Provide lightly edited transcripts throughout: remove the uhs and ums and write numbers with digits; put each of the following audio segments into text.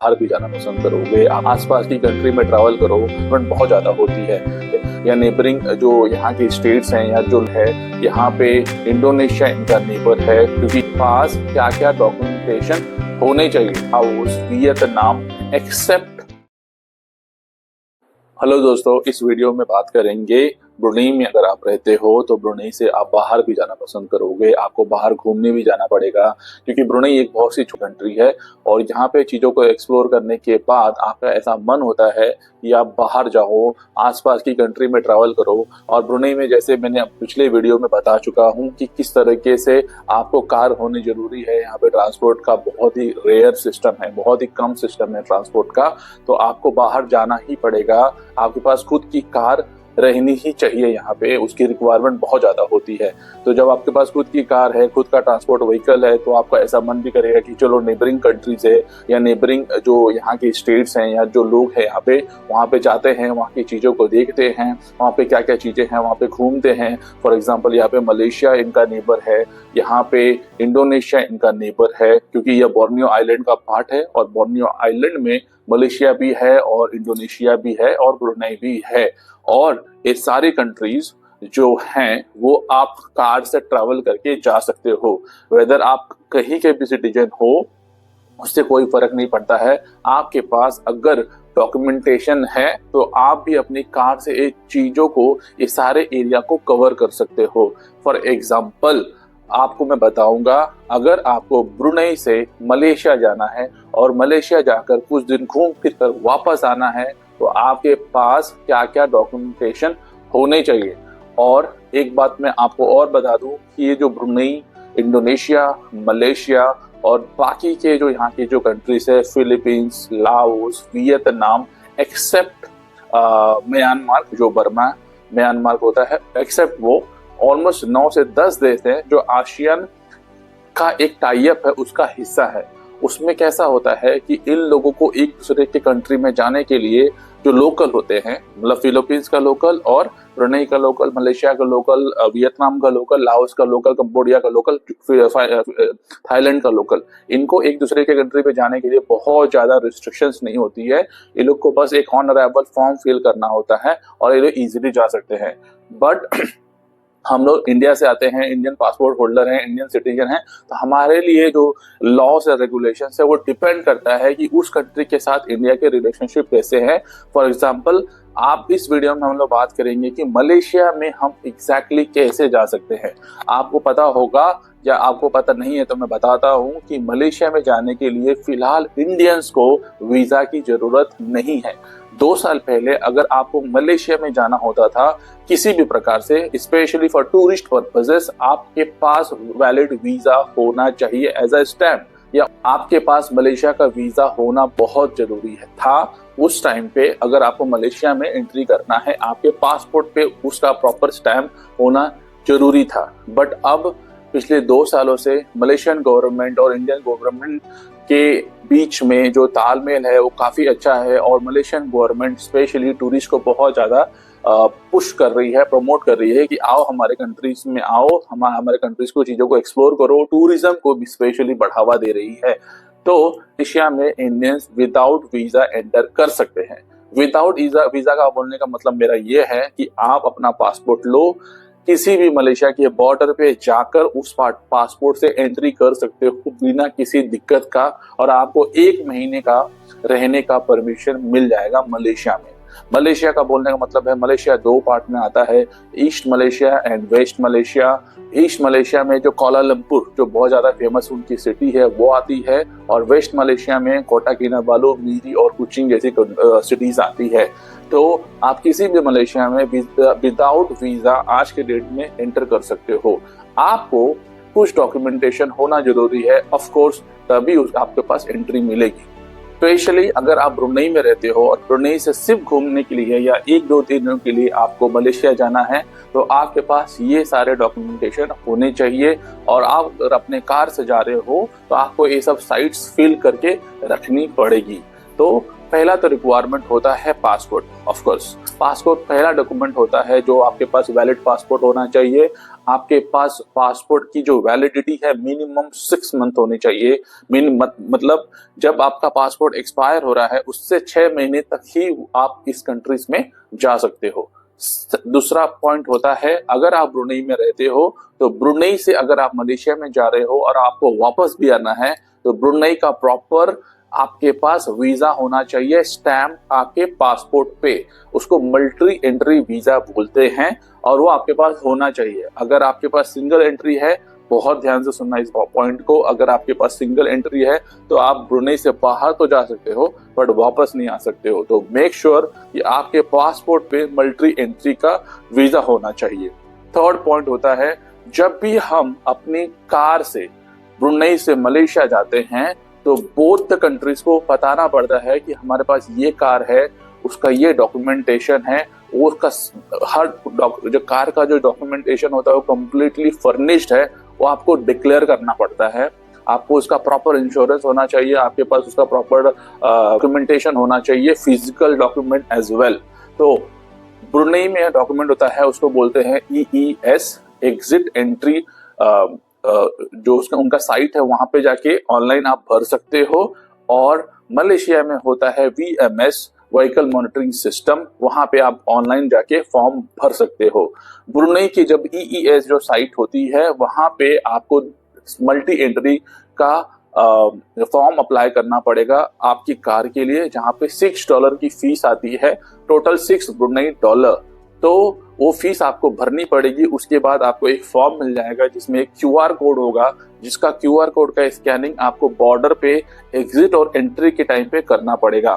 बाहर भी जाना पसंद करोगे, आप आसपास की कंट्री में ट्रैवल करो, बट बहुत ज्यादा होती है। या नेबरिंग जो यहाँ की स्टेट्स हैं या जो है, यहाँ पे इंडोनेशिया इनका नेबर है, क्योंकि पास क्या क्या डॉक्यूमेंटेशन होने चाहिए। Laos, Vietnam accept. हेलो दोस्तों, इस वीडियो में बात करेंगे ब्रुनेई में अगर आप रहते हो तो ब्रुनेई से आप बाहर भी जाना पसंद करोगे, आपको बाहर घूमने भी जाना पड़ेगा, क्योंकि ब्रुनेई एक बहुत सी कंट्री है और यहाँ पे चीजों को एक्सप्लोर करने के बाद आपका ऐसा मन होता है कि आप बाहर जाओ, आसपास की कंट्री में ट्रैवल करो। और ब्रुनेई में जैसे मैंने पिछले वीडियो में बता चुका हूँ कि किस तरीके से आपको कार होनी जरूरी है। यहाँ पे ट्रांसपोर्ट का बहुत ही रेयर सिस्टम है, बहुत ही कम सिस्टम है ट्रांसपोर्ट का, तो आपको बाहर जाना ही पड़ेगा। आपके पास खुद की कार रहनी ही चाहिए, यहाँ पे उसकी रिक्वायरमेंट बहुत ज्यादा होती है। तो जब आपके पास खुद की कार है, खुद का ट्रांसपोर्ट व्हीकल है, तो आपका ऐसा मन भी करेगा कि चलो नेबरिंग कंट्रीज है या नेबरिंग जो यहाँ की स्टेट्स हैं या जो लोग हैं यहाँ पे, वहाँ पे जाते हैं, वहाँ की चीजों को देखते हैं, वहाँ पे क्या क्या चीजें हैं वहाँ पे घूमते हैं। फॉर एग्जाम्पल यहाँ पे मलेशिया इनका नेबर है, यहाँ पे इंडोनेशिया इनका नेबर है, क्योंकि यह बोर्नियो आइलैंड का पार्ट है और बोर्नियो आइलैंड में मलेशिया भी है और इंडोनेशिया भी है और ब्रुनेई भी है। और ये सारी कंट्रीज जो हैं वो आप कार से ट्रैवल करके जा सकते हो। वेदर आप कहीं के भी सिटीजन हो, उससे कोई फर्क नहीं पड़ता है। आपके पास अगर डॉक्यूमेंटेशन है तो आप भी अपनी कार से ये चीजों को, ये सारे एरिया को कवर कर सकते हो। फॉर एग्जाम्पल आपको मैं बताऊंगा, अगर आपको ब्रुनेई से मलेशिया जाना है और मलेशिया जाकर कुछ दिन घूम फिर कर वापस आना है, तो आपके पास क्या क्या डॉक्यूमेंटेशन होने चाहिए। और एक बात मैं आपको और बता दूं कि ये जो ब्रुनेई, इंडोनेशिया, मलेशिया और बाकी के जो यहाँ की जो कंट्रीज है, Philippines, Laos, Vietnam except Myanmar, जो बर्मा म्यांमार होता है, एक्सेप्ट वो, ऑलमोस्ट 9 से 10 देश हैं जो आसियान का एक टाइप है, उसका हिस्सा है। उसमें कैसा होता है कि इन लोगों को एक दूसरे के कंट्री में जाने के लिए जो लोकल होते हैं, मतलब फिलीपींस का लोकल और ब्रुनेई का लोकल, मलेशिया का लोकल, वियतनाम का लोकल, लाओस का लोकल, कंबोडिया का लोकल, थाईलैंड का लोकल, इनको एक दूसरे के कंट्री में जाने के लिए बहुत ज्यादा रिस्ट्रिक्शंस नहीं होती है। ये लोग को बस एक ऑन अराइवल फॉर्म फिल करना होता है और ये लोग इजीली जा सकते हैं। बट हम लोग इंडिया से आते हैं, इंडियन पासपोर्ट होल्डर हैं, इंडियन सिटीजन हैं, तो हमारे लिए जो लॉस और रेगुलेशन है वो डिपेंड करता है कि उस कंट्री के साथ इंडिया के रिलेशनशिप कैसे हैं। फॉर एग्जांपल आप इस वीडियो में हम लोग बात करेंगे कि मलेशिया में हम एग्जैक्टली कैसे जा सकते हैं। आपको पता होगा या आपको पता नहीं है तो मैं बताता हूं कि मलेशिया में जाने के लिए फिलहाल इंडियंस को वीजा की जरूरत नहीं है। 2 साल पहले अगर आपको मलेशिया में जाना होता था किसी भी प्रकार से, स्पेशली फॉर टूरिस्ट पर्पसेस, आपके पास वैलिड वीजा होना चाहिए एज अ स्टैम्प, या आपके पास मलेशिया का वीजा होना बहुत जरूरी है था। उस टाइम पे अगर आपको मलेशिया में एंट्री करना है, आपके पासपोर्ट पे उसका प्रॉपर स्टैम्प होना जरूरी था। बट अब पिछले 2 सालों से मलेशियन गवर्नमेंट और इंडियन गवर्नमेंट के बीच में जो तालमेल है वो काफी अच्छा है और मलेशियन गवर्नमेंट स्पेशली टूरिस्ट को बहुत ज्यादा पुश कर रही है, प्रमोट कर रही है कि आओ हमारे कंट्रीज में आओ, हमारे कंट्रीज को चीजों को एक्सप्लोर करो, टूरिज्म को भी स्पेशली बढ़ावा दे रही है। तो मलेशिया में इंडियंस विदाउट वीजा एंटर कर सकते हैं। विदाउट वीजा का बोलने का मतलब मेरा ये है कि आप अपना पासपोर्ट लो, किसी भी मलेशिया के बॉर्डर पे जाकर उस पासपोर्ट से एंट्री कर सकते हो बिना किसी दिक्कत का, और आपको 1 महीने का रहने का परमिशन मिल जाएगा मलेशिया में। मलेशिया का बोलने का मतलब है, मलेशिया 2 पार्ट में आता है, east Malaysia and west Malaysia. East Malaysia में जो कोलालमपुर, जो बहुत ज्यादा फेमस उनकी सिटी है, वो आती है, और वेस्ट मलेशिया में कोटा किनाबालू, मीरी और कुचिंग जैसी सिटीज आती है। तो आप किसी भी मलेशिया में विदाउट वीजा आज के डेट में एंटर कर सकते हो। आपको कुछ डॉक्यूमेंटेशन होना जरूरी है, ऑफ कोर्स, तभी आपके पास एंट्री मिलेगी। स्पेशली अगर आप ब्रुनेई में रहते हो और ब्रुनेई से सिर्फ घूमने के लिए या 1-2 दिनों के लिए आपको मलेशिया जाना है, तो आपके पास ये सारे डॉक्यूमेंटेशन होने चाहिए। और आप अगर अपने कार से जा रहे हो तो आपको ये सब साइट्स फिल करके रखनी पड़ेगी। तो पहला तो रिक्वायरमेंट होता है पासपोर्ट। ऑफ कोर्स पासपोर्ट पहला डॉक्यूमेंट होता है जो आपके पास वैलिड पासपोर्ट होना चाहिए। आपके पास पासपोर्ट की जो वैलिडिटी है मिनिमम 6 मंथ होनी चाहिए। मतलब जब आपका पासपोर्ट एक्सपायर हो रहा है उससे 6 महीने तक ही आप इस कंट्रीज में जा सकते हो। दूसरा पॉइंट होता है अगर आप ब्रुनेई में रहते हो तो ब्रुनेई से अगर आप मलेशिया में जा रहे हो और आपको वापस भी आना है तो ब्रुनेई का प्रॉपर आपके पास वीजा होना चाहिए, स्टैम्प आपके पासपोर्ट पे। उसको मल्टी एंट्री वीजा बोलते हैं और वो आपके पास होना चाहिए। अगर आपके पास सिंगल एंट्री है, बहुत ध्यान से सुनना इस पॉइंट को, अगर आपके पास सिंगल एंट्री है तो आप ब्रुनेई से बाहर तो जा सकते हो बट वापस नहीं आ सकते हो। तो मेक श्योर कि आपके पासपोर्ट पे मल्टी एंट्री का वीजा होना चाहिए। थर्ड पॉइंट होता है जब भी हम अपनी कार से ब्रुनेई से मलेशिया जाते हैं तो बोथ द कंट्रीज को बताना पड़ता है कि हमारे पास ये कार है, उसका ये डॉक्यूमेंटेशन है, वो उसका हर जो कार का जो डॉक्यूमेंटेशन होता है वो कम्प्लीटली फर्निश्ड है, वो आपको डिक्लेयर करना पड़ता है। आपको उसका प्रॉपर इंश्योरेंस होना चाहिए, आपके पास उसका प्रॉपर डॉक्यूमेंटेशन होना चाहिए, फिजिकल डॉक्यूमेंट एज वेल। तो ब्रुनेई में डॉक्यूमेंट होता है उसको बोलते हैं EES, एग्जिट एंट्री। जो उसका उनका साइट है वहां पे जाके ऑनलाइन आप भर सकते हो। और मलेशिया में होता है VMS, व्हीकल मॉनिटरिंग सिस्टम, वहां पे आप ऑनलाइन जाके फॉर्म भर सकते हो। ब्रुनेई की जब EES जो साइट होती है वहां पे आपको मल्टी एंट्री का फॉर्म अप्लाई करना पड़ेगा आपकी कार के लिए, जहां पे $6 की फीस आती है, टोटल $6 ब्रुनेई। तो वो फीस आपको भरनी पड़ेगी। उसके बाद आपको एक फॉर्म मिल जाएगा जिसमें एक QR कोड होगा, जिसका QR कोड का स्कैनिंग आपको बॉर्डर पे एग्जिट और एंट्री के टाइम पे करना पड़ेगा।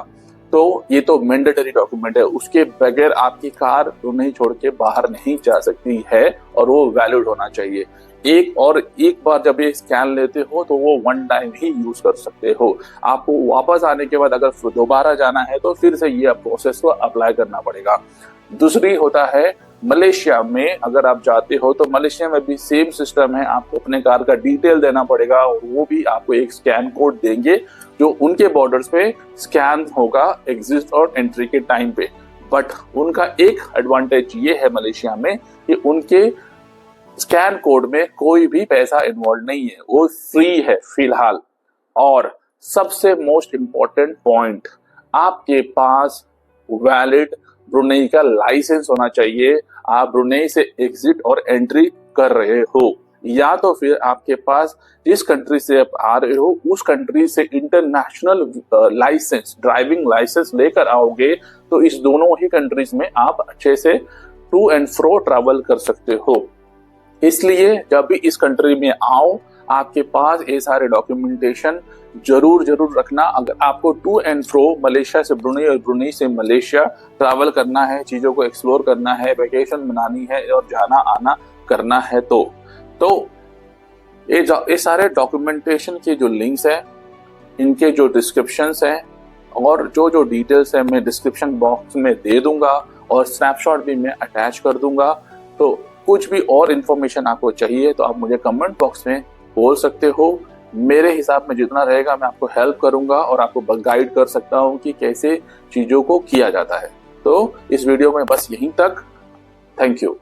तो ये तो मैंडेटरी डॉक्यूमेंट है, उसके बगैर आपकी कार ब्रुनेई छोड़ के बाहर नहीं जा सकती है और वो वैलिड होना चाहिए। एक बार जब ये स्कैन लेते हो तो वो वन टाइम ही यूज कर सकते हो। आपको वापस आने के बाद अगर दोबारा जाना है तो फिर से ये प्रोसेस को अप्लाई करना पड़ेगा। दूसरी होता है मलेशिया में अगर आप जाते हो तो मलेशिया में भी सेम सिस्टम है, आपको अपने कार का डिटेल देना पड़ेगा और वो भी आपको एक स्कैन कोड देंगे जो उनके बॉर्डर्स पे स्कैन होगा एग्जिट और एंट्री के टाइम पे। बट उनका एक एडवांटेज ये है मलेशिया में कि उनके स्कैन कोड में कोई भी पैसा इन्वॉल्व नहीं है, वो फ्री है फिलहाल। और सबसे मोस्ट इम्पोर्टेंट पॉइंट, आपके पास वैलिड ब्रुनेई का लाइसेंस होना चाहिए। आप ब्रुनेई से एग्जिट और एंट्री कर रहे हो या तो फिर आपके पास जिस कंट्री से आप आ रहे हो उस कंट्री से इंटरनेशनल लाइसेंस, ड्राइविंग लाइसेंस लेकर आओगे तो इस दोनों ही कंट्रीज में आप अच्छे से टू एंड फ्रो ट्रैवल कर सकते हो। इसलिए जब भी इस कंट्री में आओ आपके पास ये सारे डॉक्यूमेंटेशन जरूर रखना। अगर आपको टू एंड फ्रो मलेशिया से ब्रुनेई और ब्रुनेई से मलेशिया ट्रैवल करना है, चीजों को एक्सप्लोर करना है, वेकेशन मनानी है और जाना आना करना है तो ये सारे डॉक्यूमेंटेशन के जो लिंक्स हैं, इनके जो डिस्क्रिप्शंस हैं और जो डिटेल्स है मैं डिस्क्रिप्शन बॉक्स में दे दूंगा और स्नैपशॉट भी मैं अटैच कर दूंगा। तो कुछ भी और इन्फॉर्मेशन आपको चाहिए तो आप मुझे कमेंट बॉक्स में बोल सकते हो। मेरे हिसाब में जितना रहेगा मैं आपको हेल्प करूंगा और आपको गाइड कर सकता हूं कि कैसे चीजों को किया जाता है। तो इस वीडियो में बस यहीं तक। Thank you.